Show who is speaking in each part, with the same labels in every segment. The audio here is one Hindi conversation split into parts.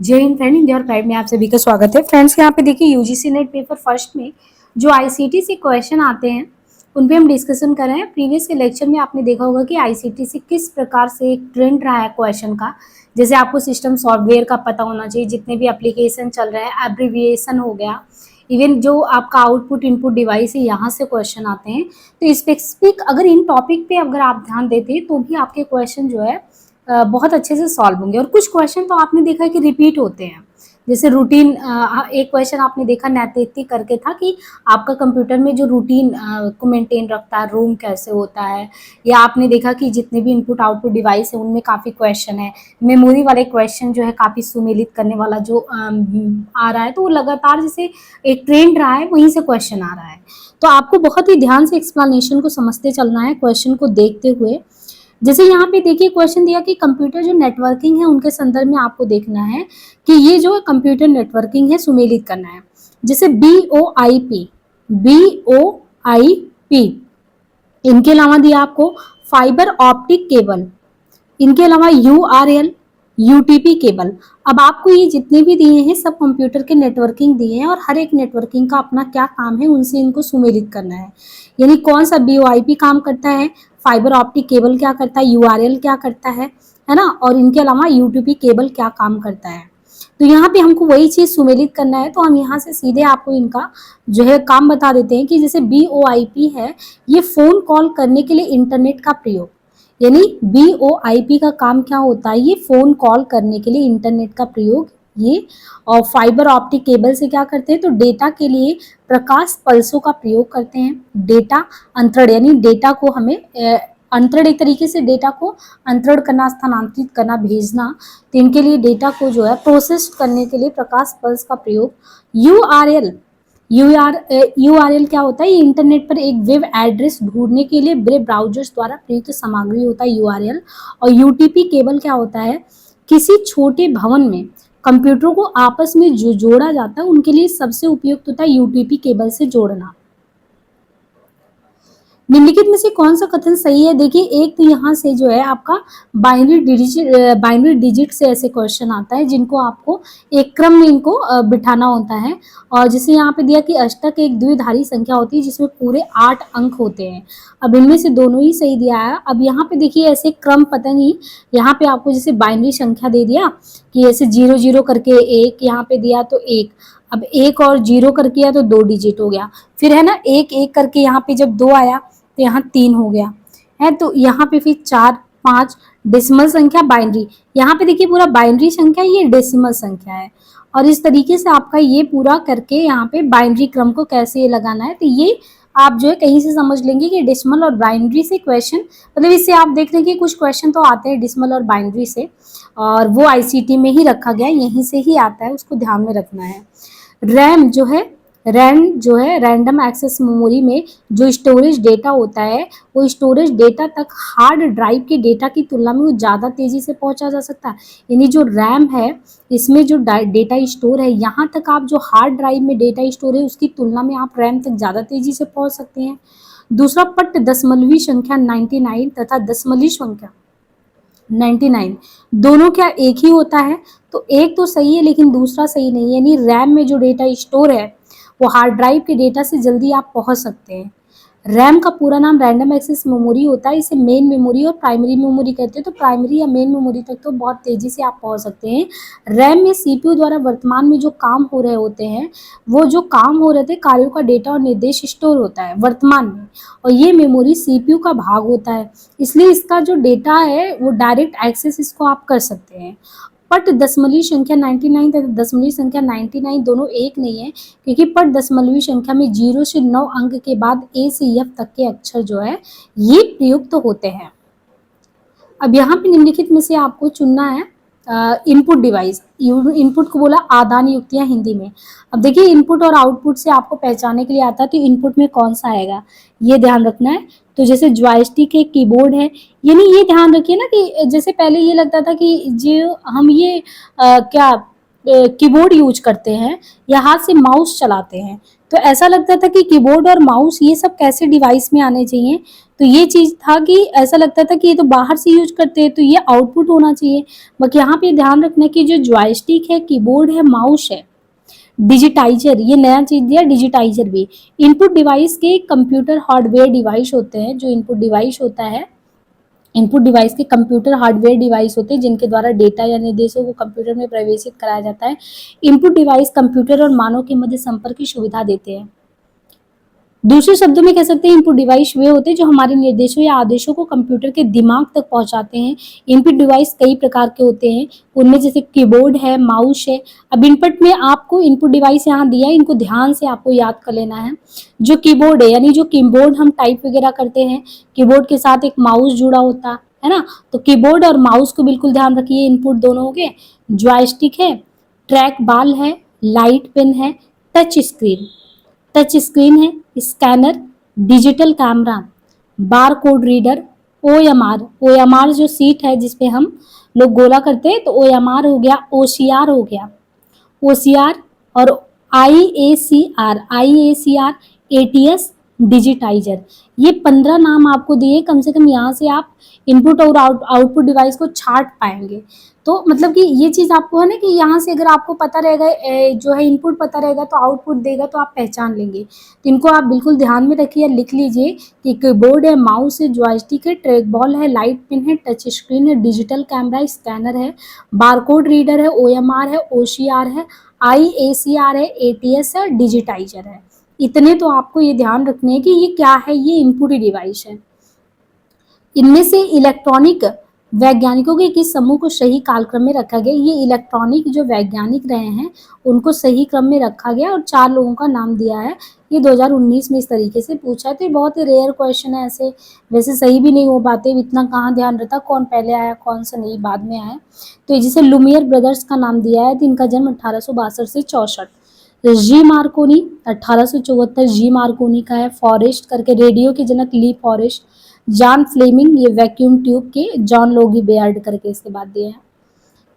Speaker 1: जय हिंद फ्रेंड, इंडिया और प्राइड में आप सभी का स्वागत है। फ्रेंड्स, यहाँ पे देखिए यूजीसी नेट पेपर फर्स्ट में जो आईसीटी से क्वेश्चन आते हैं उन पे हम डिस्कशन कर रहे हैं। प्रीवियस के लेक्चर में आपने देखा होगा कि आईसीटी से किस प्रकार से एक ट्रेंड रहा है क्वेश्चन का। जैसे आपको सिस्टम सॉफ्टवेयर का पता होना चाहिए, जितने भी एप्लीकेशन चल रहे हैं, एब्रीविएशन हो गया, इवन जो आपका आउटपुट इनपुट डिवाइस है यहाँ से क्वेश्चन आते हैं। तो स्पेसिफिक अगर इन टॉपिक पे अगर आप ध्यान देते हैं तो भी आपके क्वेश्चन जो है बहुत अच्छे से सॉल्व होंगे। और कुछ क्वेश्चन तो आपने देखा है कि रिपीट होते हैं। जैसे रूटीन, एक क्वेश्चन आपने देखा नैतिक करके था कि आपका कंप्यूटर में जो रूटीन को मेंटेन रखता है, रूम कैसे होता है। या आपने देखा कि जितने भी इनपुट आउटपुट डिवाइस है उनमें काफ़ी क्वेश्चन है। मेमोरी वाले क्वेश्चन जो है काफ़ी सुमेलित करने वाला जो आ रहा है, तो वो लगातार जैसे एक ट्रेंड रहा है वहीं से क्वेश्चन आ रहा है। तो आपको बहुत ही ध्यान से एक्सप्लेनेशन को समझते चलना है, क्वेश्चन को देखते हुए। जैसे यहाँ पे देखिए क्वेश्चन दिया कि कंप्यूटर जो नेटवर्किंग है उनके संदर्भ में आपको देखना है कि ये जो कंप्यूटर नेटवर्किंग है सुमेलित करना है। जैसे बी ओ आई पी, इनके अलावा दिया आपको फाइबर ऑप्टिक केबल, इनके अलावा यूआरएल, यूटीपी केबल। अब आपको ये जितने भी दिए हैं सब कंप्यूटर के नेटवर्किंग दिए हैं और हर एक नेटवर्किंग का अपना क्या काम है उनसे इनको सुमेलित करना है। यानी कौन सा बीओआईपी काम करता है, फाइबर ऑप्टिक केबल क्या करता है, यूआरएल क्या करता है ना, और इनके अलावा यूटीपी केबल क्या काम करता है। तो यहाँ पे हमको वही चीज सुमेलित करना है। तो हम यहाँ से सीधे आपको इनका जो है काम बता देते हैं कि जैसे बीओआईपी है, ये फोन कॉल करने के लिए इंटरनेट का प्रयोग, यानी बीओआईपी का काम क्या होता है, ये फोन कॉल करने के लिए इंटरनेट का प्रयोग ये। और फाइबर ऑप्टिक केबल से क्या करते हैं, तो डेटा के लिए प्रकाश पल्सों का प्रयोग करते हैं। डेटा अंतरण, यानी डेटा को हमें अंतरण, एक तरीके से डेटा को अंतरण करना, स्थानांतरित करना, भेजना। तो इनके लिए डेटा को जो है प्रोसेस करने के लिए प्रकाश पल्स का प्रयोग। यूआरएल, यूआरएल क्या होता है, ये इंटरनेट पर एक वेब एड्रेस ढूंढने के लिए वेब ब्राउजर्स द्वारा प्रयुक्त सामग्री होता है यूआरएल। और यूटीपी केबल क्या होता है, किसी छोटे भवन में कंप्यूटर को आपस में जो जोड़ा जाता है उनके लिए सबसे उपयुक्त होता है यूटीपी केबल से जोड़ना। निम्नलिखित में से कौन सा कथन सही है, देखिए एक तो यहाँ से जो है आपका बाइनरी डिजिट से ऐसे क्वेश्चन आता है जिनको आपको एक क्रम में इनको बिठाना होता है। और जैसे यहाँ पे दिया कि अष्टक एक द्विधारी संख्या होती है जिसमें पूरे 8 अंक होते हैं। अब इनमें से दोनों ही सही दिया है। अब यहाँ पे देखिए ऐसे क्रम पता नहीं, यहाँ पे आपको जैसे बाइनरी संख्या दे दिया कि ऐसे 0 0 करके एक, यहाँ पे दिया तो एक, अब एक और 0 करके किया तो 2 डिजिट हो गया। फिर है ना 1 1 करके यहाँ पे जब 2 आया तो यहाँ 3 हो गया है। तो यहाँ पे फिर 4 5 डेसिमल संख्या बाइनरी, यहाँ पे देखिए पूरा बाइनरी संख्या, ये डेसिमल संख्या है। और इस तरीके से आपका ये पूरा करके यहाँ पे बाइनरी क्रम को कैसे ये लगाना है, तो ये आप जो है कहीं से समझ लेंगे कि डेसिमल और बाइनरी से क्वेश्चन, मतलब इससे आप देख रहे हैं कि कुछ क्वेश्चन तो आते हैं डेसिमल और बाइनरी से, और वो आईसीटी में ही रखा गया है, यहीं से ही आता है, उसको ध्यान में रखना है। रैम जो है, रैम जो है रैंडम एक्सेस मेमोरी में जो स्टोरेज डेटा होता है, वो स्टोरेज डेटा तक हार्ड ड्राइव के डेटा की तुलना में वो ज़्यादा तेज़ी से पहुंचा जा सकता है। यानी जो रैम है इसमें जो डेटा स्टोर है, यहाँ तक आप जो हार्ड ड्राइव में डेटा स्टोर है उसकी तुलना में आप रैम तक ज़्यादा तेज़ी से पहुँच सकते हैं। दूसरा, पट दशमलवी संख्या 99 तथा दशमलवी संख्या 99 दोनों क्या एक ही होता है, तो एक तो सही है लेकिन दूसरा सही नहीं है। यानी रैम में जो डेटा स्टोर है वो हार्ड ड्राइव के डेटा से जल्दी आप पहुंच सकते हैं। रैम का पूरा नाम रैंडम एक्सेस मेमोरी होता है, इसे मेन मेमोरी और प्राइमरी मेमोरी कहते हैं। तो प्राइमरी या मेन मेमोरी तक तो बहुत तेजी से आप पहुंच सकते हैं। रैम में सीपीयू द्वारा वर्तमान में जो काम हो रहे होते हैं, वो जो काम हो रहे थे कार्यों का डेटा और निर्देश स्टोर होता है वर्तमान में, और ये मेमोरी सीपीयू का भाग होता है, इसलिए इसका जो डेटा है वो डायरेक्ट एक्सेस इसको आप कर सकते हैं। पट दशमलवी संख्या 99 तथा दशमलवी संख्या 99 दोनों एक नहीं है, क्योंकि पट दशमलवी संख्या में 0 से 9 अंक के बाद ए से एफ तक के अक्षर जो है ये प्रयुक्त होते हैं। अब यहाँ पे निम्नलिखित में से आपको चुनना है इनपुट डिवाइस। इनपुट को बोला आदान युक्तियाँ हिंदी में। अब देखिए इनपुट और आउटपुट से आपको पहचानने के लिए आता है, तो इनपुट में कौन सा आएगा ये ध्यान रखना है। तो जैसे जॉयस्टिक है, कीबोर्ड है, यानी ये ध्यान रखिए ना कि जैसे पहले ये लगता था कि जो हम ये क्या कीबोर्ड यूज करते हैं या हाथ से माउस चलाते हैं, तो ऐसा लगता था कि कीबोर्ड और माउस ये सब कैसे डिवाइस में आने चाहिए। तो ये चीज़ था कि ऐसा लगता था कि ये तो बाहर से यूज़ करते हैं तो ये आउटपुट होना चाहिए। बट यहाँ पे ध्यान रखना कि जो जॉयस्टिक है, कीबोर्ड है, माउस है, डिजिटाइजर, ये नया चीज़ दिया डिजिटाइजर भी। इनपुट डिवाइस के कंप्यूटर हार्डवेयर डिवाइस होते हैं। जो इनपुट डिवाइस होता है, इनपुट डिवाइस के कंप्यूटर हार्डवेयर डिवाइस होते हैं जिनके द्वारा डेटा या निर्देशों को कंप्यूटर में प्रवेशित कराया जाता है। इनपुट डिवाइस कंप्यूटर और मानव के मध्य संपर्क की सुविधा देते हैं। दूसरे शब्दों में कह सकते हैं इनपुट डिवाइस वे होते हैं जो हमारे निर्देशों या आदेशों को कंप्यूटर के दिमाग तक पहुंचाते हैं। इनपुट डिवाइस कई प्रकार के होते हैं, उनमें जैसे कीबोर्ड है, माउस है। अब इनपुट में आपको इनपुट डिवाइस यहाँ दिया है, इनको ध्यान से आपको याद कर लेना है। जो कीबोर्ड है यानी जो कीबोर्ड हम टाइप वगैरह करते हैं, कीबोर्ड के साथ एक माउस जुड़ा होता है ना, तो कीबोर्ड और माउस को बिल्कुल ध्यान रखिए, इनपुट दोनों हो गए। जॉयस्टिक है, ट्रैक बाल है, लाइट पेन है, टच स्क्रीन, टच स्क्रीन है, scanner, digital camera, bar code reader, OMR, OMR जो सीट है जिसपे हम लोग गोला करते हैं तो ओएमआर हो गया, ओसीआर हो गया, ओसीआर और आईएसीआर, आईएसीआर, एटीएस, डिजिटाइजर। ये 15 नाम आपको दिए, कम से कम यहाँ से आप इनपुट और आउटपुट डिवाइस को छाट पाएंगे। तो मतलब कि ये चीज़ आपको है ना कि यहाँ से अगर आपको पता रहेगा जो है इनपुट पता रहेगा तो आउटपुट देगा तो आप पहचान लेंगे। तो इनको आप बिल्कुल ध्यान में रखिए, लिख लीजिए कि कीबोर्ड है, माउस है, जॉयस्टिक है, ट्रैक बॉल है, लाइट पिन है, टच स्क्रीन है, डिजिटल कैमरा, स्कैनर है, बारकोड रीडर है, ओएमआर है, ओसीआर है, आईएसीआर है, एटीएस है, डिजिटाइजर है। इतने तो आपको ये ध्यान रखने हैं कि ये क्या है, ये इनपुट डिवाइस है। इनमें से इलेक्ट्रॉनिक वैज्ञानिकों के किस समूह को सही कालक्रम में रखा गया। ये इलेक्ट्रॉनिक जो वैज्ञानिक रहे हैं उनको सही क्रम में रखा गया और 4 लोगों का नाम दिया है। ये 2019 में इस तरीके से पूछा है, तो ये बहुत ही रेयर क्वेश्चन है, ऐसे वैसे सही भी नहीं हो पाते, इतना कहाँ ध्यान रहता कौन पहले आया कौन सा नहीं बाद में आया। तो जैसे लुमियर ब्रदर्स का नाम दिया है तो इनका जन्म 1862 से 64। जी मार्कोनी 1874 जी मार्कोनी का है। फॉरेस्ट करके रेडियो के जनक ली फॉरेस्ट। जॉन फ्लेमिंग ये वैक्यूम ट्यूब के। जॉन लोगी बेयर्ड करके इसके बाद दिए हैं।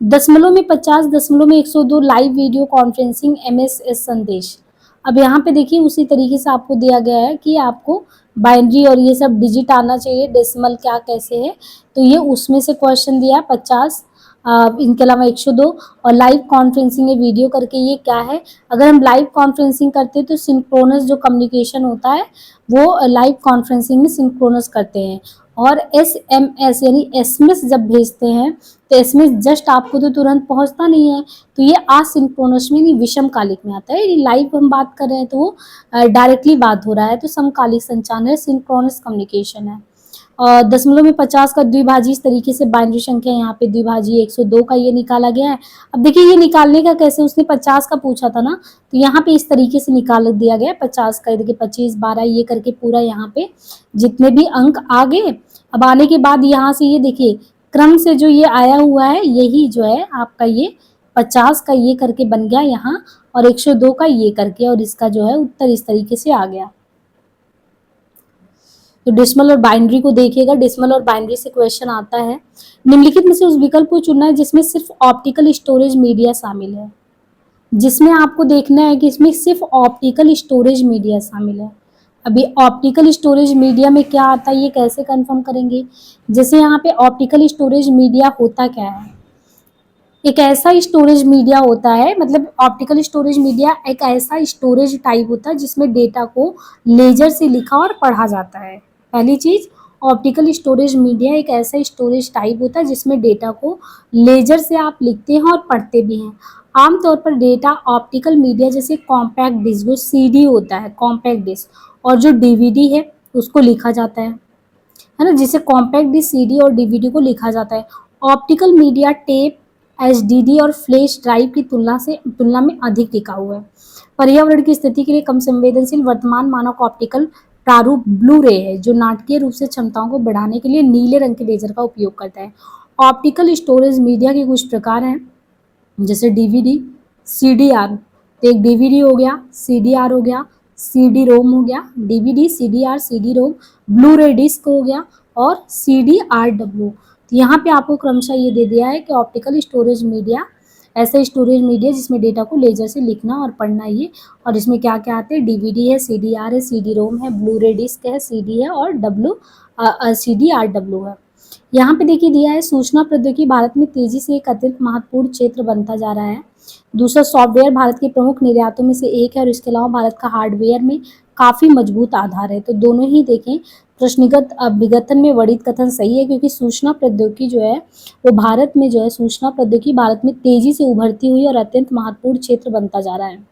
Speaker 1: दशमलव में 50, दशमलव में 102 लाइव वीडियो कॉन्फ्रेंसिंग एमएसएस संदेश। अब यहाँ पे देखिए उसी तरीके से आपको दिया गया है कि आपको बाइनरी और ये सब डिजिट आना चाहिए, डेसिमल क्या कैसे है, तो ये उसमें से क्वेश्चन दिया है 50। इनके अलावा 102 और लाइव कॉन्फ्रेंसिंग है वीडियो करके, ये क्या है। अगर हम लाइव कॉन्फ्रेंसिंग करते हैं तो सिंक्रोनस जो कम्युनिकेशन होता है वो लाइव कॉन्फ्रेंसिंग में सिंक्रोनस करते हैं। और एसएमएस यानी एसएमएस जब भेजते हैं तो एसएमएस जस्ट आपको तो तुरंत पहुंचता नहीं है, तो ये असिंक्रोनस में यानी विषमकालिक में आता है। लाइव हम बात कर रहे हैं तो वो डायरेक्टली बात हो रहा है, तो समकालिक संचार है, सिंक्रोनस कम्युनिकेशन है। और दशमलव में 50 का द्विभाजी इस तरीके से बाइनरी संख्या यहाँ पे द्विभाजी 102 का ये निकाला गया है। अब देखिए ये निकालने का कैसे, उसने 50 का पूछा था ना, तो यहाँ पे इस तरीके से निकाल दिया गया 50 का। देखिए 25 12 ये करके पूरा यहाँ पे जितने भी अंक आ गए। अब आने के बाद यहाँ से ये देखिए क्रम से जो ये आया हुआ है यही जो है आपका ये 50 का ये करके बन गया यहाँ, और 102 का ये करके, और इसका जो है उत्तर इस तरीके से आ गया। तो डेसिमल और बाइनरी को देखिएगा, डेसिमल और बाइनरी से क्वेश्चन आता है। निम्नलिखित में से उस विकल्प को चुनना है जिसमें सिर्फ ऑप्टिकल स्टोरेज मीडिया शामिल है। जिसमें आपको देखना है कि इसमें सिर्फ ऑप्टिकल स्टोरेज मीडिया शामिल है। अभी ऑप्टिकल स्टोरेज मीडिया में क्या आता है ये कैसे कंफर्म करेंगे। जैसे यहाँ पे ऑप्टिकल स्टोरेज मीडिया होता क्या है, एक ऐसा स्टोरेज मीडिया होता है, मतलब ऑप्टिकल स्टोरेज मीडिया एक ऐसा स्टोरेज टाइप होता है जिसमें डेटा को लेजर से लिखा और पढ़ा जाता है। पहली चीज, ऑप्टिकल स्टोरेज मीडिया एक ऐसा स्टोरेज टाइप होता है जिसमें डेटा को लेजर से आप लिखते हैं और पढ़ते भी हैं। आमतौर पर डेटा ऑप्टिकल मीडिया जैसे कॉम्पैक्ट डिस्क जो सीडी होता है, कॉम्पैक्ट डिस्क, और जो डीवीडी है उसको लिखा जाता है ना, जिसे कॉम्पैक्ट डिस्क, सीडी और डीवीडी को लिखा जाता है। ऑप्टिकल मीडिया टेप, एचडीडी और फ्लैश ड्राइव की तुलना में अधिक टिकाऊ है। पर्यावरण की स्थिति के लिए कम संवेदनशील वर्तमान मानक ऑप्टिकल प्रारूप ब्लू रे है जो नाटकीय रूप से क्षमताओं को बढ़ाने के लिए नीले रंग के लेजर का उपयोग करता है। ऑप्टिकल स्टोरेज मीडिया के कुछ प्रकार हैं जैसे डीवीडी, सीडीआर, तो एक डीवीडी हो गया, सीडीआर हो गया, सीडी रोम हो गया, DVD, CDR, CD ROM, blue रे डिस्क हो गया और सीडीआरडब्ल्यू। तो यहाँ पे आपको क्रमशः ये दे दिया है कि ऑप्टिकल स्टोरेज मीडिया ऐसा स्टोरेज मीडिया जिसमें डेटा को लेजर से लिखना और पढ़ना ये। और इसमें क्या क्या आते हैं, डीवीडी है, सीडीआर है, सीडी रोम है, ब्लू रे डिस्क है, सीडी है और CDRW है। यहाँ पे देखिए दिया है सूचना प्रौद्योगिकी भारत में तेजी से एक अत्यंत महत्वपूर्ण क्षेत्र बनता जा रहा है। दूसरा, सॉफ्टवेयर भारत के प्रमुख निर्यातों में से एक है और इसके अलावा भारत का हार्डवेयर में काफी मजबूत आधार है। तो दोनों ही देखें, प्रश्नगत विघटन में वर्णित कथन सही है, क्योंकि सूचना प्रौद्योगिकी जो है वो भारत में जो है सूचना प्रौद्योगिकी भारत में तेजी से उभरती हुई और अत्यंत महत्वपूर्ण क्षेत्र बनता जा रहा है।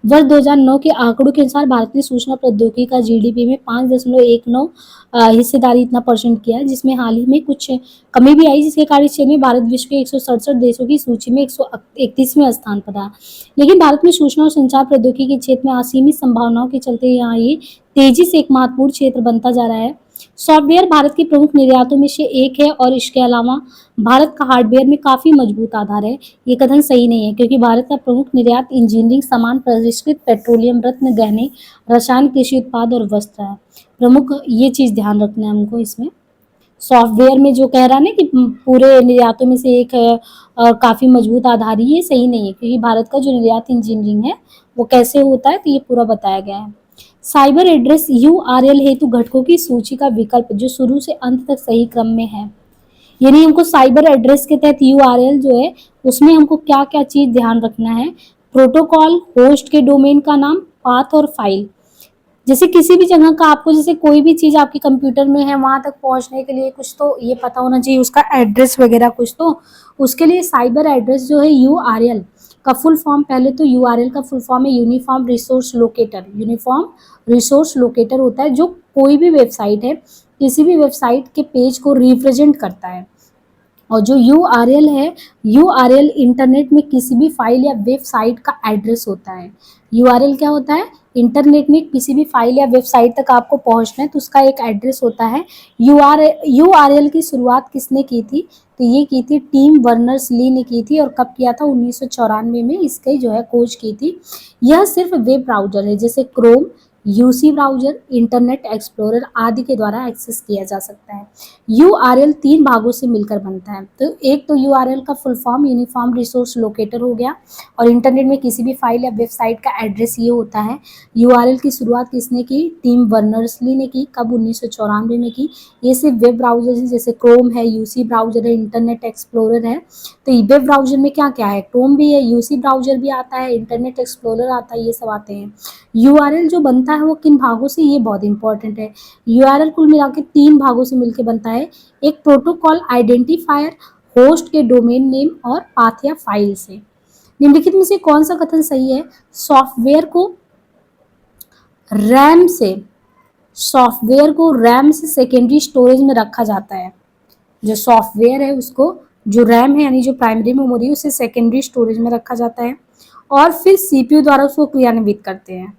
Speaker 1: वर्ष 2009 के आंकड़ों के अनुसार भारत ने सूचना प्रौद्योगिकी का जीडीपी में 5.19 हिस्सेदारी इतना परसेंट किया है, जिसमें हाल ही में कुछ कमी भी आई, जिसके कारण इस क्षेत्र में भारत विश्व के 167 देशों की सूची में 131वें स्थान पर रहा। लेकिन भारत में सूचना और संचार प्रौद्योगिकी के क्षेत्र में असीमित संभावनाओं के चलते यहाँ ये तेजी से एक महत्वपूर्ण क्षेत्र बनता जा रहा है। सॉफ्टवेयर भारत के प्रमुख निर्यातों में से एक है और इसके अलावा भारत का हार्डवेयर में काफी मजबूत आधार है। ये कथन सही नहीं है, क्योंकि भारत का प्रमुख निर्यात इंजीनियरिंग सामान, परिष्कृत पेट्रोलियम, रत्न गहने, रसायन, कृषि उत्पाद और वस्त्र है। प्रमुख ये चीज ध्यान रखना है हमको इसमें। सॉफ्टवेयर में जो कह रहा है ना कि पूरे निर्यातों में से एक है और काफी मजबूत आधार, ये सही नहीं है, क्योंकि भारत का जो निर्यात इंजीनियरिंग है वो कैसे होता है तो ये पूरा बताया गया है। साइबर एड्रेस URL हेतु घटकों की सूची का विकल्प जो शुरू से अंत तक सही क्रम में है। यानी हमको साइबर एड्रेस के तहत URL जो है उसमें हमको क्या क्या चीज ध्यान रखना है, प्रोटोकॉल, होस्ट के डोमेन का नाम, पाथ और फाइल। जैसे किसी भी जगह का आपको, जैसे कोई भी चीज आपके कंप्यूटर में है वहां तक पहुंचने के लिए कुछ तो ये पता होना चाहिए, उसका एड्रेस वगैरह कुछ तो, उसके लिए साइबर एड्रेस जो है URL का फुल फॉर्म, पहले तो URL का फुल फॉर्म है uniform resource locator. Uniform resource locator होता है जो कोई भी वेबसाइट है, किसी भी वेबसाइट के पेज को रिप्रेजेंट करता है। और जो URL है, URL इंटरनेट में किसी भी फाइल या वेबसाइट का एड्रेस होता है। URL क्या होता है, इंटरनेट में किसी भी फाइल या वेबसाइट तक आपको पहुंचना है तो उसका एक एड्रेस होता है। URL की शुरुआत किसने की थी, तो ये की थी टिम बर्नर्स ली ने की थी। और कब किया था, 1994 में इसके जो है खोज की थी। यह सिर्फ वेब ब्राउजर है जैसे Chrome, UC browser, internet explorer आदि के द्वारा एक्सेस किया जा सकता है। URL 3 भागों से मिलकर बनता है। तो एक तो URL का full form uniform resource locator हो गया, और इंटरनेट में किसी भी फाइल या वेबसाइट का एड्रेस ये होता है। URL की शुरुआत किसने की, टिम बर्नर्स-ली ने की। कब, 1994 में की। ये सिर्फ वेब ब्राउजर है जैसे क्रोम है, UC ब्राउजर है, इंटरनेट एक्सप्लोरर है। तो वेब ब्राउजर में क्या क्या है, क्रोम भी है, UC ब्राउजर भी आता है, इंटरनेट एक्सप्लोरर आता है, ये सब आते हैं। URL जो बनता है वो किन भागों से, ये बहुत इंपॉर्टेंट है। URL कुल मिला के 3 भागों से मिलकर बनता है। एक प्रोटोकॉल आइडेंटिफायर, होस्ट के डोमेन नेम और पाथ या फाइल से। निम्नलिखित में से कौन सा कथन सही है, सॉफ्टवेयर को रैम से सेकेंडरी स्टोरेज में रखा जाता है। जो सॉफ्टवेयर है उसको, जो रैम है यानी जो प्राइमरी मेमोरी है, उसे सेकेंडरी स्टोरेज में रखा जाता है और फिर CPU द्वारा उसको क्रियान्वित करते हैं।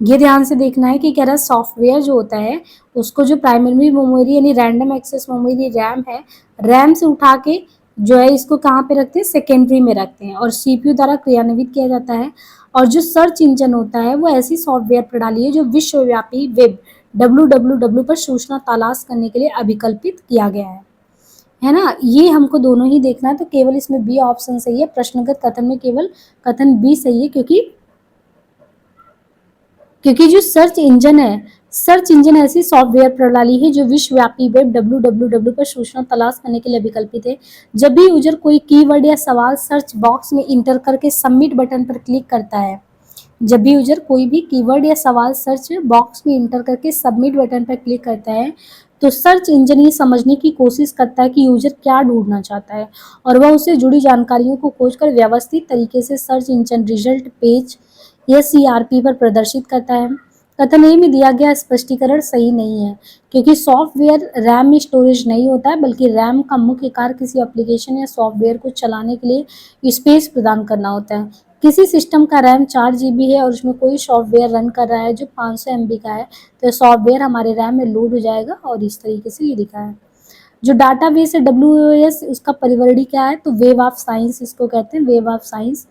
Speaker 1: ये ध्यान से देखना है कि कह रहा है सॉफ्टवेयर जो होता है उसको जो प्राइमरी मेमोरी यानी रैंडम एक्सेस मेमोरी रैम है, रैम से उठा के जो है इसको कहाँ पे रखते हैं, सेकेंडरी में रखते हैं और CPU द्वारा क्रियान्वित किया जाता है। और जो सर्च इंजन होता है वो ऐसी सॉफ्टवेयर प्रणाली है जो विश्वव्यापी वेब www पर सूचना तलाश करने के लिए अभिकल्पित किया गया है ना। ये हमको दोनों ही देखना है, तो केवल इसमें बी ऑप्शन सही है। प्रश्नगत कथन में केवल कथन बी सही है, क्योंकि जो सर्च इंजन है, सर्च इंजन ऐसी सॉफ्टवेयर प्रणाली है जो विश्वव्यापी वेब www पर सूचना तलाश करने के लिए विकल्पित है। जब भी यूजर कोई कीवर्ड या सवाल सर्च बॉक्स में इंटर करके सबमिट बटन पर क्लिक करता है, जब भी यूजर कोई भी कीवर्ड या सवाल सर्च बॉक्स में इंटर करके सबमिट बटन पर क्लिक करता है, तो सर्च इंजन ये समझने की कोशिश करता है कि यूजर क्या ढूंढना चाहता है और वह उससे जुड़ी जानकारियों को खोजकर व्यवस्थित तरीके से सर्च इंजन रिजल्ट पेज या CRP पर प्रदर्शित करता है। कथन ए में दिया गया स्पष्टीकरण सही नहीं है, क्योंकि सॉफ्टवेयर रैम में स्टोरेज नहीं होता है, बल्कि रैम का मुख्य कार्य किसी एप्लीकेशन या सॉफ्टवेयर को चलाने के लिए स्पेस प्रदान करना होता है। किसी सिस्टम का रैम 4 GB है और उसमें कोई सॉफ्टवेयर रन कर रहा है जो 500 MB का है, तो सॉफ्टवेयर हमारे रैम में लोड हो जाएगा और इस तरीके से ये दिखा है। जो डाटाबेस है WOS, उसका परिवर्णी क्या है, तो वेब ऑफ साइंस इसको कहते हैं, web of science.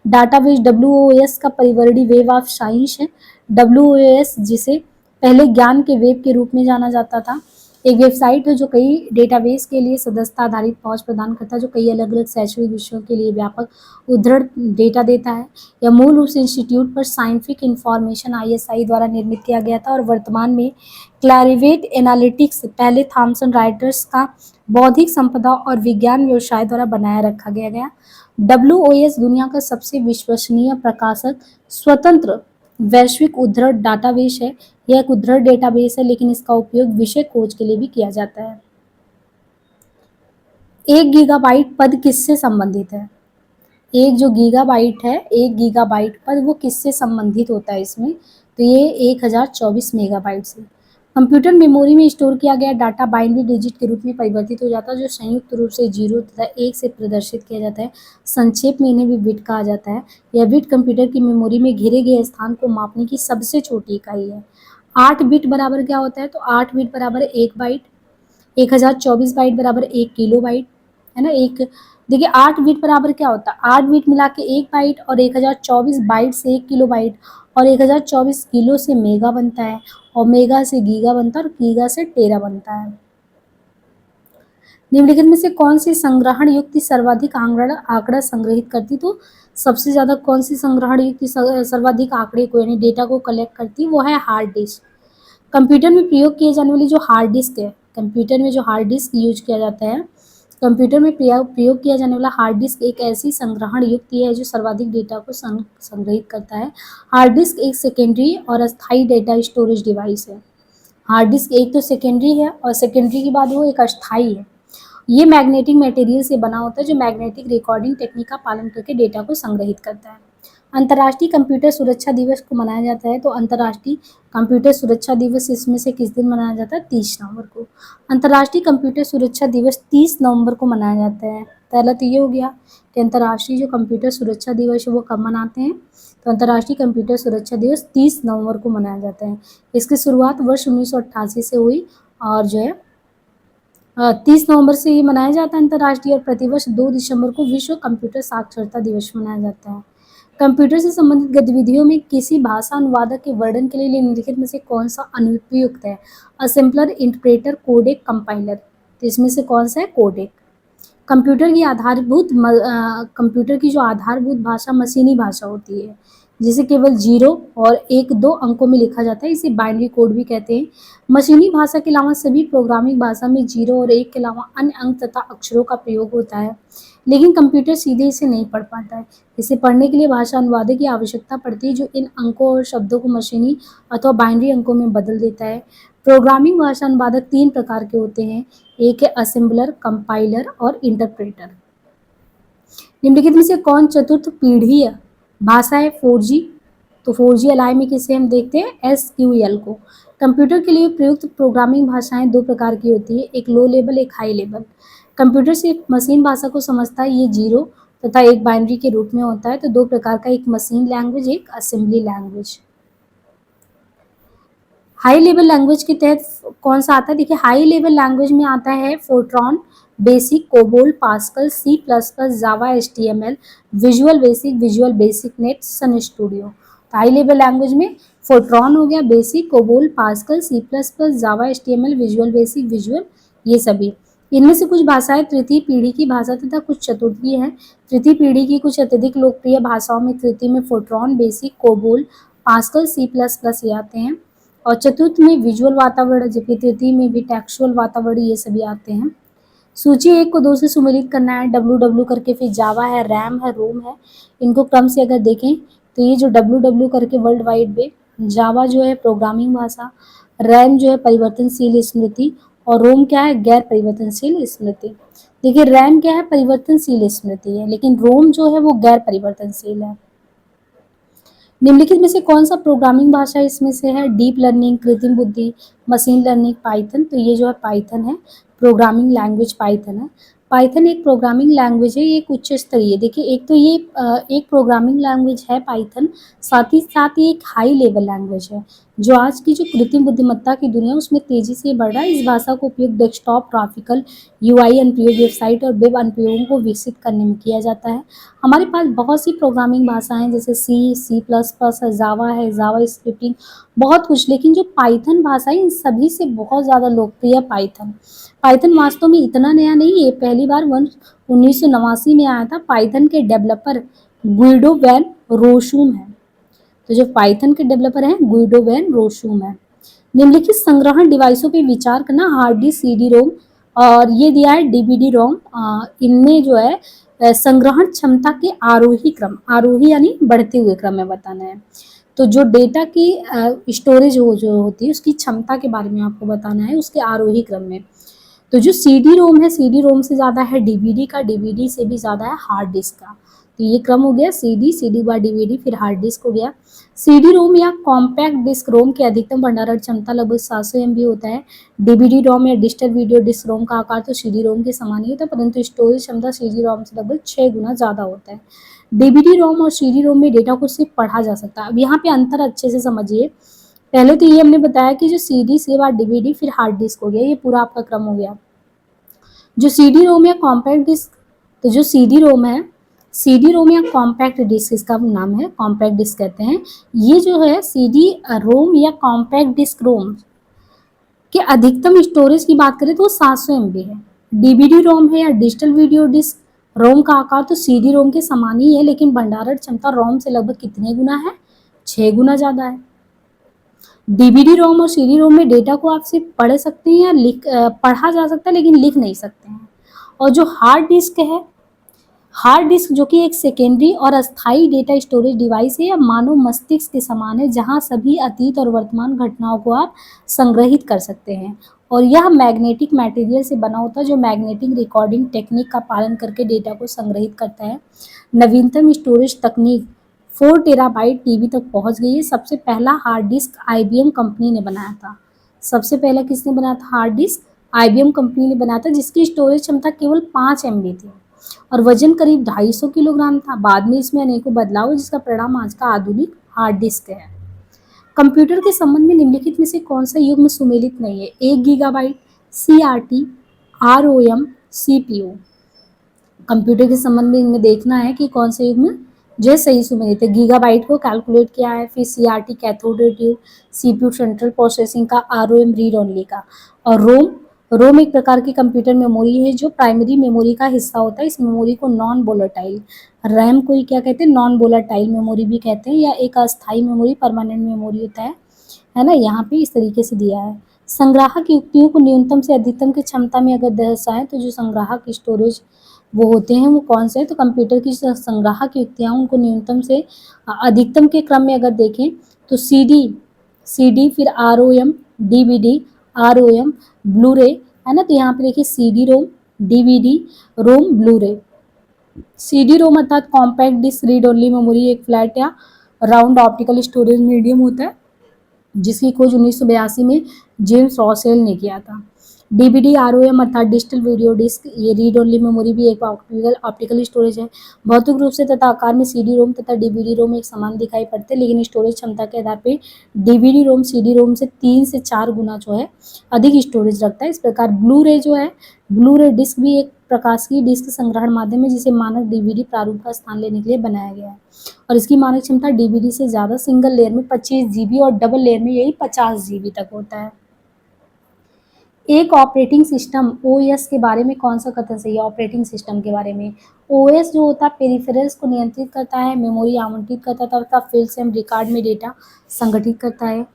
Speaker 1: Database WOS का परिवर्णी वेब ऑफ साइंस है। WOS जिसे पहले ज्ञान के वेब के रूप में जाना जाता था। एक वेबसाइट है जो कई डेटाबेस के लिए सदस्यता आधारित पहुंच प्रदान करता है, जो कई अलग-अलग शैक्षणिक विषयों के लिए व्यापक उद्धृत डेटा देता है। यह मूल रूप से institute for scientific information ISI द्वारा निर्मित किया गया था और वर्तमान में क्लैरिवेट एनालिटिक्स पहले थॉमसन राइटर्स का बौद्धिक संपदा और विज्ञान व्यवसाय द्वारा बनाए रखा गया। WOS दुनिया का सबसे विश्वसनीय प्रकाशक स्वतंत्र वैश्विक उद्धृत डाटाबेस है। यह एक उद्धृत डेटाबेस है, लेकिन इसका उपयोग विषय खोज के लिए भी किया जाता है। 1 गीगाबाइट पद किससे संबंधित है? एक जो गीगाबाइट है, 1 गीगाबाइट पद वो किससे संबंधित होता है इसमें? तो ये 1024 मेगाबाइट से। कंप्यूटर मेमोरी में स्टोर किया गया डाटा बाइनरी डिजिट के रूप में परिवर्तित हो जाता है, जो संयुक्त रूप से 0 तथा 1 से प्रदर्शित किया जाता है। संक्षेप में इन्हें भी बिट कहा जाता है। यह बिट कंप्यूटर की मेमोरी में घेरे गए स्थान को मापने की सबसे छोटी इकाई है। 8 बिट बराबर क्या होता है? तो 8 बिट बराबर 1 बाइट, 1024 बाइट बराबर 1 किलोबाइट, है ना। एक देखिए 8 बिट बराबर क्या होता है? 8 बिट मिला के 1 बाइट और 1024 बाइट से 1 किलोबाइट और 1024 किलो से मेगा बनता है और मेगा से गीगा बनता है और गीगा से टेरा बनता है। निम्नलिखित में से कौन सी संग्रहण युक्ति सर्वाधिक आंकड़ा संग्रहित करती? तो सबसे ज्यादा कौन सी संग्रहण युक्ति सर्वाधिक आंकड़े को यानी डेटा को कलेक्ट करती? वो है हार्ड डिस्क। कंप्यूटर में प्रयोग किए जाने वाली जो हार्ड डिस्क है, कंप्यूटर में जो हार्ड डिस्क यूज किया जाता है, कंप्यूटर में प्रयोग किया जाने वाला हार्ड डिस्क एक ऐसी संग्रहण युक्ति है जो सर्वाधिक डेटा को संग्रहित करता है। हार्ड डिस्क एक सेकेंडरी और अस्थायी डेटा स्टोरेज डिवाइस है। हार्ड डिस्क एक तो सेकेंडरी है और सेकेंडरी के बाद वो एक अस्थायी है। ये मैग्नेटिक मटेरियल से बना होता है जो मैग्नेटिक रिकॉर्डिंग टेक्निक का पालन करके डेटा को संग्रहित करता है। अंतर्राष्ट्रीय कंप्यूटर सुरक्षा दिवस को मनाया जाता है, तो अंतर्राष्ट्रीय कंप्यूटर सुरक्षा दिवस इसमें से किस दिन मनाया जाता है? 30 नवंबर को। अंतर्राष्ट्रीय कंप्यूटर सुरक्षा दिवस 30 नवंबर को मनाया जाता है। पहला तो ये हो गया कि अंतर्राष्ट्रीय जो कंप्यूटर सुरक्षा दिवस है वो कब मनाते हैं? तो अंतर्राष्ट्रीय कंप्यूटर सुरक्षा दिवस 30 नवंबर को मनाया जाता है। इसकी शुरुआत वर्ष 1988 से हुई और जो है 30 नवंबर से ये मनाया जाता है अंतर्राष्ट्रीय, और प्रतिवर्ष 2 दिसंबर को विश्व कंप्यूटर साक्षरता दिवस मनाया जाता है। कंप्यूटर से संबंधित गतिविधियों में किसी भाषा अनुवादक के वर्णन के लिए निम्नलिखित में से कौन सा अनुपयुक्त है? Assembler, interpreter, codec, compiler. तो इसमें से कौन सा है? कोडेक। कंप्यूटर की जो आधारभूत भाषा मशीनी भाषा होती है, जिसे केवल 0 और 1-2 अंकों में लिखा जाता है, इसे बाइनरी कोड भी कहते हैं। मशीनी भाषा के अलावा सभी प्रोग्रामिंग भाषा में 0 और 1 के अलावा अन्य अंक तथा अक्षरों का प्रयोग होता है, लेकिन कंप्यूटर सीधे इसे नहीं पढ़ पाता है। इसे पढ़ने के लिए भाषा अनुवादक की आवश्यकता पड़ती है, जो इन अंकों और शब्दों को मशीनी अथवा बाइनरी अंकों में बदल देता है। प्रोग्रामिंग भाषा अनुवादक 3 प्रकार के होते हैं। एक है असेंबलर, कंपाइलर और इंटरप्रेटर। निम्नलिखित में से कौन चतुर्थ पीढ़ी भाषा है? 4G। तो 4G अलाई में किसे हम देखते हैं? SQL को। कंप्यूटर के लिए प्रयुक्त प्रोग्रामिंग भाषाएं 2 प्रकार की होती है, एक लो लेवल, एक हाई लेवल। कंप्यूटर सिर्फ मशीन भाषा को समझता है, ये 0 तथा एक बाइनरी के रूप में होता है। तो 2 प्रकार का, एक मशीन लैंग्वेज, एक assembly language. High level language के तहत कौन सा आता है? देखिए हाई लेवल लैंग्वेज में आता है Fortran, BASIC, COBOL, Pascal, C++, Java, HTML, Visual Basic, Visual Basic NET, Sun Studio. तो हाई लेवल लैंग्वेज में फोर्ट्रॉन हो गया, BASIC, COBOL, Pascal, C++, Java, HTML, Visual Basic, Visual, ये सभी। इनमें से कुछ भाषाएं तृतीय पीढ़ी की भाषा तथा कुछ चतुर्थी हैं। तृतीय पीढ़ी की कुछ अत्यधिक लोकप्रिय भाषाओं में तृतीय में Fortran, BASIC, COBOL, Pascal, C++ ये आते हैं, और चतुर्थ में विजुअल वातावरण, जबकि तृतीय में भी टेक्सचुअल वातावरण, ये सभी आते हैं। सूची 1 को 2 से सुमेलित करना है, WW करके, फिर जावा है, रैम है, रोम है। इनको क्रम से अगर देखें तो ये जो WW करके वर्ल्ड वाइड में, जावा जो है प्रोग्रामिंग भाषा, रैम जो है परिवर्तनशील स्मृति, और रोम क्या है? गैर परिवर्तनशील स्मृति। देखिए रैम क्या है? परिवर्तनशील स्मृति है, लेकिन रोम जो है वो गैर परिवर्तनशील है। निम्नलिखित में से कौन सा प्रोग्रामिंग भाषा इसमें से है? डीप लर्निंग, कृत्रिम बुद्धि, मशीन लर्निंग, पाइथन। तो ये जो है पाइथन है, प्रोग्रामिंग लैंग्वेज पाइथन है। पाइथन एक प्रोग्रामिंग लैंग्वेज है, ये एक उच्च स्तरीय, देखिए एक तो ये एक प्रोग्रामिंग लैंग्वेज है पाइथन, साथ ही साथ ये एक हाई लेवल लैंग्वेज है, जो आज की जो कृत्रिम बुद्धिमत्ता की दुनिया है उसमें तेजी से बढ़ रहा है। इस भाषा का उपयोग डेस्कटॉप, ग्राफिकल, यूआई अनुप्रयोग, वेबसाइट और वेब अनुप्रयोगों को विकसित करने में किया जाता है। हमारे पास बहुत सी प्रोग्रामिंग भाषाएं जैसे सी, सी प्लस प्लस है, जावा स्क्रिप्टिंग, बहुत कुछ। लेकिन जो पाइथन भाषा है इन सभी से बहुत ज़्यादा लोकप्रिय है पाइथन। पाइथन वास्तव में इतना नया नहीं है, पहली बार 1989 में आया था। पाइथन के डेवलपर गुइडो वैन रोशुम है। तो जो पाइथन के डेवलपर हैं गुइडो वैन रोशुम है। निम्नलिखित संग्रहण डिवाइसों पे विचार करना, हार्ड डिस्क, सीडी रोम और ये दिया है डीवीडी रोम। इनमें जो है संग्रहण क्षमता के आरोही क्रम, आरोही यानी बढ़ते हुए क्रम में बताना है। तो जो डेटा की स्टोरेज जो होती है उसकी क्षमता के बारे में आपको बताना है उसके आरोही क्रम में। तो जो सीडी रोम है, सीडी रोम से ज़्यादा है डीवीडी का, डीवीडी से भी ज़्यादा है हार्ड डिस्क का। तो ये क्रम हो गया सीडी, सीडी बाद डीवीडी, फिर हार्ड डिस्क हो गया। सीडी रोम या कॉम्पैक्ट डिस्क रोम की अधिकतम भंडारण क्षमता लगभग 700 MB होता है। डीवीडी रोम या डिजिटल वीडियो डिस्क रोम का आकार तो सीडी रोम के समान ही होता है, परंतु स्टोरेज क्षमता सीडी रोम से लगभग 6 गुना ज़्यादा होता है। डीवीडी रोम और सीडी रोम में डेटा को सिर्फ पढ़ा जा सकता है। अब यहाँ पे अंतर अच्छे से समझिए। पहले तो ये हमने बताया कि जो सीडी से बाद डीवीडी फिर हार्ड डिस्क हो गया, ये पूरा आपका क्रम हो गया। जो सीडी रोम या कॉम्पैक्ट डिस्क, तो जो सीडी रोम है, सीडी रोम या कॉम्पैक्ट डिस्क इसका नाम है, कॉम्पैक्ट डिस्क कहते हैं। ये जो है सीडी रोम या कॉम्पैक्ट डिस्क रोम के अधिकतम स्टोरेज की बात करें तो वो 700 MB है। डीवीडी रोम है या डिजिटल वीडियो डिस्क रोम का आकार तो सीडी रोम के समान ही है, लेकिन भंडारण क्षमता रोम से लगभग कितने गुना है? 6 गुना ज़्यादा है। डीवीडी रोम और सीडी रोम में डेटा को आप सिर्फ पढ़ सकते हैं या पढ़ा जा सकता है लेकिन लिख नहीं सकते हैं। और जो हार्ड डिस्क है, हार्ड डिस्क जो कि एक सेकेंडरी और अस्थायी डेटा स्टोरेज डिवाइस है या मानव मस्तिष्क के समान है, जहां सभी अतीत और वर्तमान घटनाओं को आप संग्रहित कर सकते हैं। और यह मैग्नेटिक मटेरियल से बना होता है जो मैग्नेटिक रिकॉर्डिंग टेक्निक का पालन करके डेटा को संग्रहित करता है। नवीनतम स्टोरेज तकनीक 4 टेराबाइट टीबी तक पहुंच गई है। सबसे पहला हार्ड डिस्क आईबीएम कंपनी ने बनाया था। सबसे पहला किसने बनाया था हार्ड डिस्क? आईबीएम कंपनी ने बनाया था, जिसकी स्टोरेज क्षमता केवल 5 MB थी और वजन करीब 250 किलोग्राम था। बाद में इसमें अनेकों बदलाव हुए, जिसका परिणाम आज का आधुनिक हार्ड डिस्क है। कंप्यूटर के संबंध में निम्नलिखित में से कौन सा युग्म सुमेलित नहीं है? 1 gigabyte, CRT, ROM, CPU. Computer के संबंध में इनमें देखना है कि कौन सा युग्म जो है सही सुमेलित है। गीगाबाइट को कैलकुलेट किया है, फिर CRT cathode ray tube, CPU central processing का, आरओएम रीड ओनली का। और रोम, रोम एक प्रकार की कंप्यूटर मेमोरी है जो प्राइमरी मेमोरी का हिस्सा होता है। इस मेमोरी को नॉन वोलेटाइल, रैम को क्या कहते हैं? नॉन वोलेटाइल मेमोरी भी कहते हैं, या एक अस्थायी मेमोरी, परमानेंट मेमोरी होता है ना। यहाँ पे इस तरीके से दिया है। संग्राहक युक्तियों को न्यूनतम से अधिकतम की क्षमता में अगर दर्शाएं तो जो संग्राहक स्टोरेज वो होते हैं वो कौन से हैं? तो कंप्यूटर की संग्राहक युक्तियाँ उनको न्यूनतम से अधिकतम के क्रम में अगर देखें तो सीडी फिर आरओएम, डीवीडी, आरओएम, ब्लू-रे, है ना। तो यहाँ पे देखिए CD ROM, DVD ROM, Blu-ray. CD ROM अर्थात compact disc read only memory एक फ्लैट या राउंड ऑप्टिकल स्टोरेज मीडियम होता है, जिसकी खोज 1982 में जेम्स रॉसेल ने किया था। डीवीडी आरओएम अर्थात डिजिटल वीडियो डिस्क, ये रीड ओनली मेमोरी भी एक ऑप्टिकल स्टोरेज है। भौतिक रूप से तथा आकार में सीडी रोम तथा डीवीडी रोम एक समान दिखाई पड़ते हैं, लेकिन स्टोरेज क्षमता के आधार पर डीवीडी रोम सीडी रोम से 3 से 4 गुना जो है अधिक स्टोरेज रखता है। इस प्रकार ब्लू रे जो है, ब्लू रे डिस्क भी एक प्रकाशीय डिस्क संग्रहण माध्यम है जिसे मानक डीवीडी प्रारूप का स्थान लेने के लिए बनाया गया है, और इसकी मानक क्षमता डीवीडी से ज़्यादा, सिंगल लेयर में 25 GB और डबल लेयर में यही 50 GB तक होता है। एक ऑपरेटिंग सिस्टम ओएस के बारे में कौन सा कथन सही है? ऑपरेटिंग सिस्टम के बारे में ओएस जो होता है पेरिफेरल्स को नियंत्रित करता है, मेमोरी आवंटित करता है तथा फील्ड्स एंड रिकॉर्ड में डेटा संगठित करता है।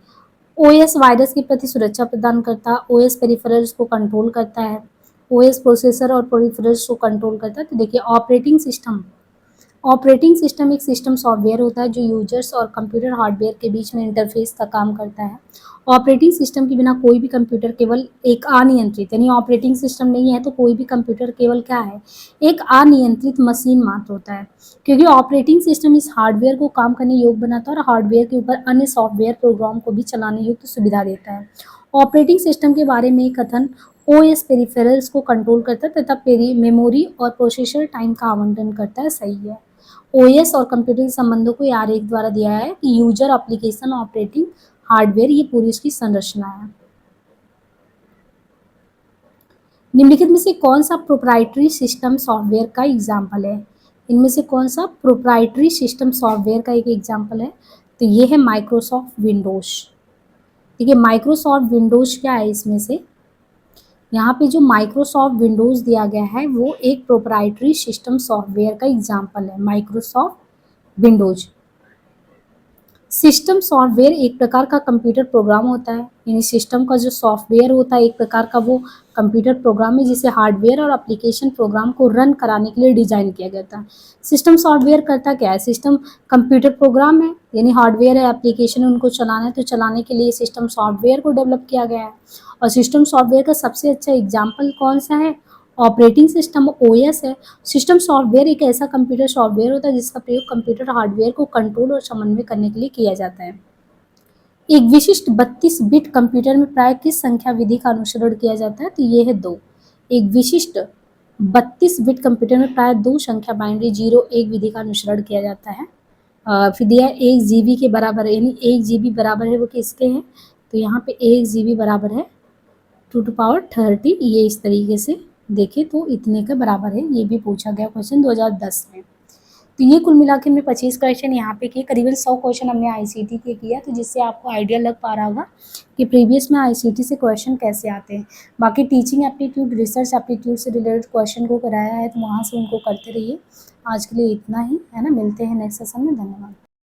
Speaker 1: ओएस वायरस के प्रति सुरक्षा प्रदान करता है। ओएस पेरिफेरल्स को कंट्रोल करता है। ओएस प्रोसेसर और पेरिफेरल्स को कंट्रोल करता है। तो देखिए ऑपरेटिंग सिस्टम एक सिस्टम सॉफ्टवेयर होता है जो यूजर्स और कंप्यूटर हार्डवेयर के बीच में इंटरफेस का काम करता है। ऑपरेटिंग सिस्टम के बिना कोई भी कंप्यूटर केवल एक अनियंत्रित, यानी ऑपरेटिंग सिस्टम नहीं है तो कोई भी कंप्यूटर केवल क्या है? एक अनियंत्रित मशीन मात्र होता है, क्योंकि ऑपरेटिंग सिस्टम इस हार्डवेयर को काम करने योग्य बनाता है और हार्डवेयर के ऊपर अन्य सॉफ्टवेयर प्रोग्राम को भी चलाने योग्य सुविधा देता है। ऑपरेटिंग सिस्टम के बारे में कथन ओएस पेरिफेरल्स को कंट्रोल करता है तथा मेमोरी और प्रोसेसर टाइम का आवंटन करता है, सही है। ओएस और कंप्यूटर के संबंधों को आरेख द्वारा दिया है कि यूजर एप्लीकेशन ऑपरेटिंग हार्डवेयर, ये पूरी उसकी संरचना है। निम्नलिखित में से कौन सा प्रोप्राइटरी सिस्टम सॉफ्टवेयर का एग्जाम्पल है? इनमें से कौन सा प्रोप्राइटरी सिस्टम सॉफ्टवेयर का एक एग्जाम्पल है? तो ये है माइक्रोसॉफ्ट विंडोज। ठीक है, माइक्रोसॉफ्ट विंडोज क्या है इसमें से? यहाँ पे जो माइक्रोसॉफ्ट विंडोज दिया गया है वो एक प्रोप्राइटरी सिस्टम सॉफ्टवेयर का एग्जाम्पल है, माइक्रोसॉफ्ट विंडोज। सिस्टम सॉफ्टवेयर एक प्रकार का कंप्यूटर प्रोग्राम होता है, यानी सिस्टम का जो सॉफ्टवेयर होता है एक प्रकार का वो कंप्यूटर प्रोग्राम है जिसे हार्डवेयर और एप्लीकेशन प्रोग्राम को रन कराने के लिए डिजाइन किया गया था। सिस्टम सॉफ्टवेयर करता क्या है? सिस्टम कंप्यूटर प्रोग्राम है, यानी हार्डवेयर है, एप्लीकेशन उनको चलाना है, तो चलाने के लिए सिस्टम सॉफ्टवेयर को डेवलप किया गया है। और सिस्टम सॉफ्टवेयर का सबसे अच्छा एग्जाम्पल कौन सा है? ऑपरेटिंग सिस्टम, ओएस है। सिस्टम सॉफ्टवेयर एक ऐसा कंप्यूटर सॉफ्टवेयर होता है जिसका प्रयोग कंप्यूटर हार्डवेयर को कंट्रोल और समन्वय करने के लिए किया जाता है। एक विशिष्ट 32 बिट कंप्यूटर में प्राय किस संख्या विधि का अनुसरण किया जाता है? तो ये है 2। एक विशिष्ट 32 बिट कंप्यूटर में प्राय 2 संख्या बाइनरी 0 1 विधि का अनुसरण किया जाता है। फिर दिया 1 GB के बराबर है, यानी 1 GB बराबर है वो किसके हैं? तो यहाँ पे 1 GB बराबर है 2⁻30। ये इस तरीके से देखें तो इतने के बराबर है। ये भी पूछा गया क्वेश्चन 2010 में। तो ये कुल मिला के हमने 25 क्वेश्चन यहाँ पे किए, करीबन 100 क्वेश्चन हमने आईसीटी के किया, तो जिससे आपको आइडिया लग पा रहा होगा कि प्रीवियस में आईसीटी से क्वेश्चन कैसे आते हैं। बाकी टीचिंग एप्टीट्यूड, रिसर्च एप्टीट्यूड से रिलेटेड क्वेश्चन को कराया है, तो वहाँ से उनको करते रहिए। आज के लिए इतना ही है ना, मिलते हैं नेक्स्ट सेशन में। धन्यवाद।